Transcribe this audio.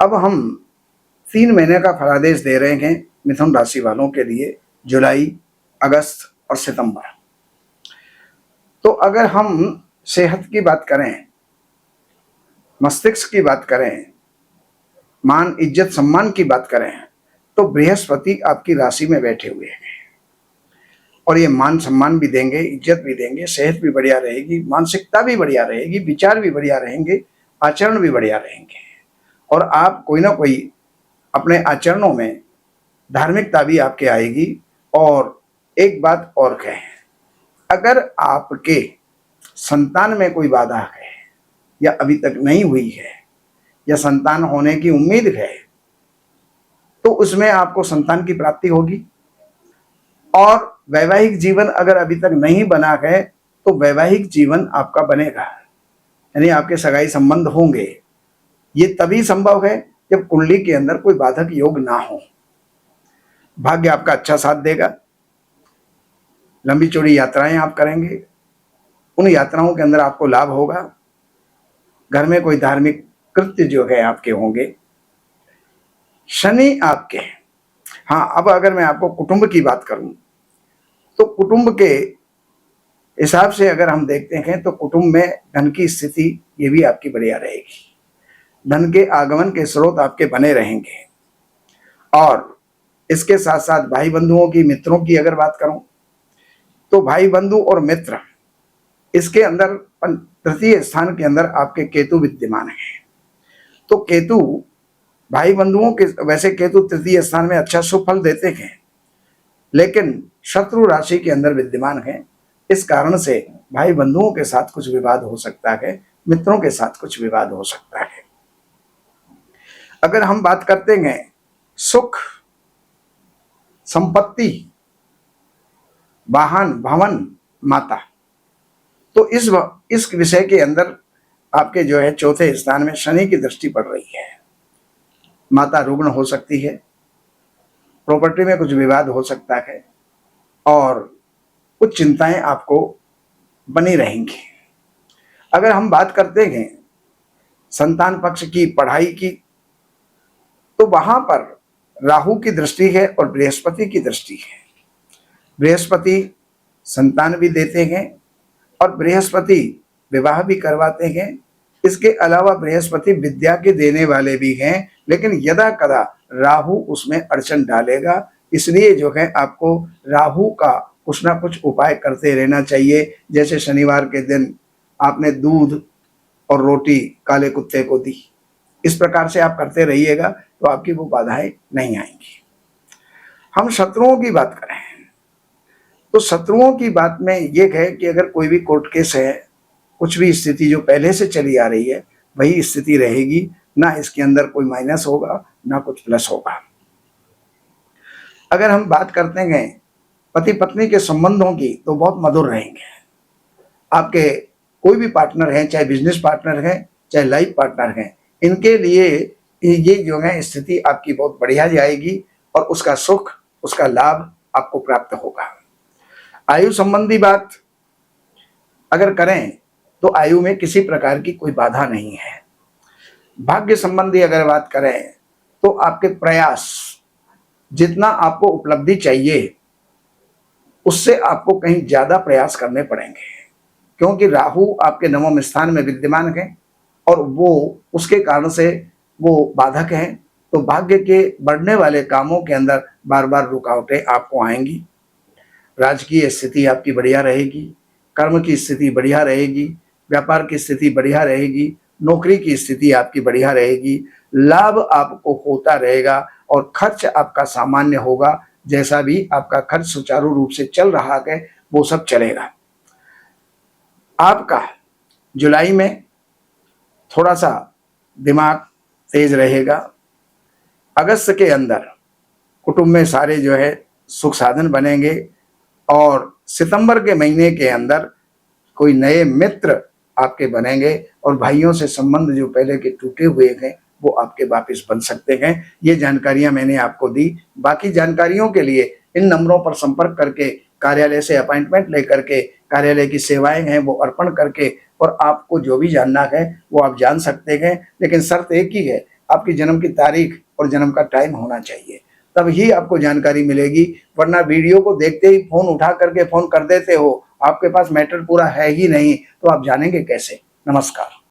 अब हम 3 महीने का फलादेश दे रहे हैं मिथुन राशि वालों के लिए, जुलाई, अगस्त और सितंबर। तो अगर हम सेहत की बात करें, मस्तिष्क की बात करें, मान इज्जत सम्मान की बात करें, तो बृहस्पति आपकी राशि में बैठे हुए हैं और ये मान सम्मान भी देंगे, इज्जत भी देंगे, सेहत भी बढ़िया रहेगी, मानसिकता भी बढ़िया रहेगी, विचार भी बढ़िया रहेंगे, आचरण भी बढ़िया रहेंगे और आप कोई ना कोई अपने आचरणों में धार्मिकता भी आपके आएगी। और एक बात और कहें, अगर आपके संतान में कोई बाधा है या अभी तक नहीं हुई है या संतान होने की उम्मीद है, तो उसमें आपको संतान की प्राप्ति होगी। और वैवाहिक जीवन अगर अभी तक नहीं बना है तो वैवाहिक जीवन आपका बनेगा, यानी आपके सगाई संबंध होंगे। ये तभी संभव है जब कुंडली के अंदर कोई बाधक योग ना हो। भाग्य आपका अच्छा साथ देगा, लंबी चौड़ी यात्राएं आप करेंगे, उन यात्राओं के अंदर आपको लाभ होगा, घर में कोई धार्मिक कृत्य जो है आपके होंगे। शनि आपके, हाँ, अब अगर मैं आपको कुटुंब की बात करूं तो कुटुंब के हिसाब से अगर हम देखते हैं तो कुटुंब में धन की स्थिति ये भी आपकी बढ़िया रहेगी, धन के आगमन के स्रोत आपके बने रहेंगे। और इसके साथ साथ भाई बंधुओं की, मित्रों की अगर बात करूं तो भाई बंधु और मित्र, इसके अंदर तृतीय स्थान के अंदर आपके केतु विद्यमान है। तो केतु भाई बंधुओं के, वैसे केतु तृतीय स्थान में अच्छा शुभ फल देते हैं, लेकिन शत्रु राशि के अंदर विद्यमान है। इस कारण से भाई बंधुओं के साथ कुछ विवाद हो सकता है, मित्रों के साथ कुछ विवाद हो सकता है। अगर हम बात करते हैं सुख, संपत्ति, वाहन, भवन, माता, तो इस विषय के अंदर आपके जो है चौथे स्थान में शनि की दृष्टि पड़ रही है। माता रुग्ण हो सकती है, प्रॉपर्टी में कुछ विवाद हो सकता है और कुछ चिंताएं आपको बनी रहेंगी। अगर हम बात करते हैं संतान पक्ष की, पढ़ाई की, तो वहां पर राहु की दृष्टि है और बृहस्पति की दृष्टि है। बृहस्पति संतान भी देते हैं और बृहस्पति विवाह भी करवाते हैं। इसके अलावा बृहस्पति विद्या के देने वाले भी हैं, लेकिन यदा कदा राहु उसमें अड़चन डालेगा। इसलिए जो है आपको राहु का कुछ ना कुछ उपाय करते रहना चाहिए। जैसे शनिवार के दिन आपने दूध और रोटी काले कुत्ते को दी, इस प्रकार से आप करते रहिएगा तो आपकी वो बाधाएं नहीं आएंगी। हम शत्रुओं की बात करें तो शत्रुओं की बात में ये है कि अगर कोई भी कोर्ट केस है, कुछ भी स्थिति जो पहले से चली आ रही है वही स्थिति रहेगी, ना इसके अंदर कोई माइनस होगा ना कुछ प्लस होगा। अगर हम बात करते हैं पति पत्नी के संबंधों की तो बहुत मधुर रहेंगे। आपके कोई भी पार्टनर हैं, चाहे बिजनेस पार्टनर हैं, चाहे लाइफ पार्टनर हैं, इनके लिए ये जो है स्थिति आपकी बहुत बढ़िया जाएगी और उसका सुख, उसका लाभ आपको प्राप्त होगा। आयु संबंधी बात अगर करें तो आयु में किसी प्रकार की कोई बाधा नहीं है। भाग्य संबंधी अगर बात करें तो आपके प्रयास, जितना आपको उपलब्धि चाहिए उससे आपको कहीं ज्यादा प्रयास करने पड़ेंगे, क्योंकि राहु आपके नवम स्थान में विद्यमान है और वो उसके कारण से वो बाधक हैं। तो भाग्य के बढ़ने वाले कामों के अंदर बार बार रुकावटें आपको आएंगी। राजकीय स्थिति आपकी बढ़िया रहेगी, कर्म की स्थिति बढ़िया रहेगी, व्यापार की स्थिति बढ़िया रहेगी, नौकरी की स्थिति आपकी बढ़िया रहेगी, लाभ आपको होता रहेगा और खर्च आपका सामान्य होगा। जैसा भी आपका खर्च सुचारू रूप से चल रहा है वो सब चलेगा। आपका जुलाई में थोड़ा सा दिमाग तेज रहेगा। अगस्त के अंदर कुटुंब में सारे जो है सुख साधन बनेंगे और सितंबर के महीने के अंदर कोई नए मित्र आपके बनेंगे और भाइयों से संबंध जो पहले के टूटे हुए हैं वो आपके वापस बन सकते हैं। ये जानकारियां मैंने आपको दी। बाकी जानकारियों के लिए इन नंबरों पर संपर्क करके, कार्यालय से अपॉइंटमेंट लेकर के, कार्यालय की सेवाएं हैं वो अर्पण करके और आपको जो भी जानना है वो आप जान सकते हैं। लेकिन शर्त एक ही है, आपकी जन्म की तारीख और जन्म का टाइम होना चाहिए, तब ही आपको जानकारी मिलेगी। वरना वीडियो को देखते ही फोन उठा करके फोन कर देते हो, आपके पास मैटर पूरा है ही नहीं, तो आप जानेंगे कैसे। नमस्कार।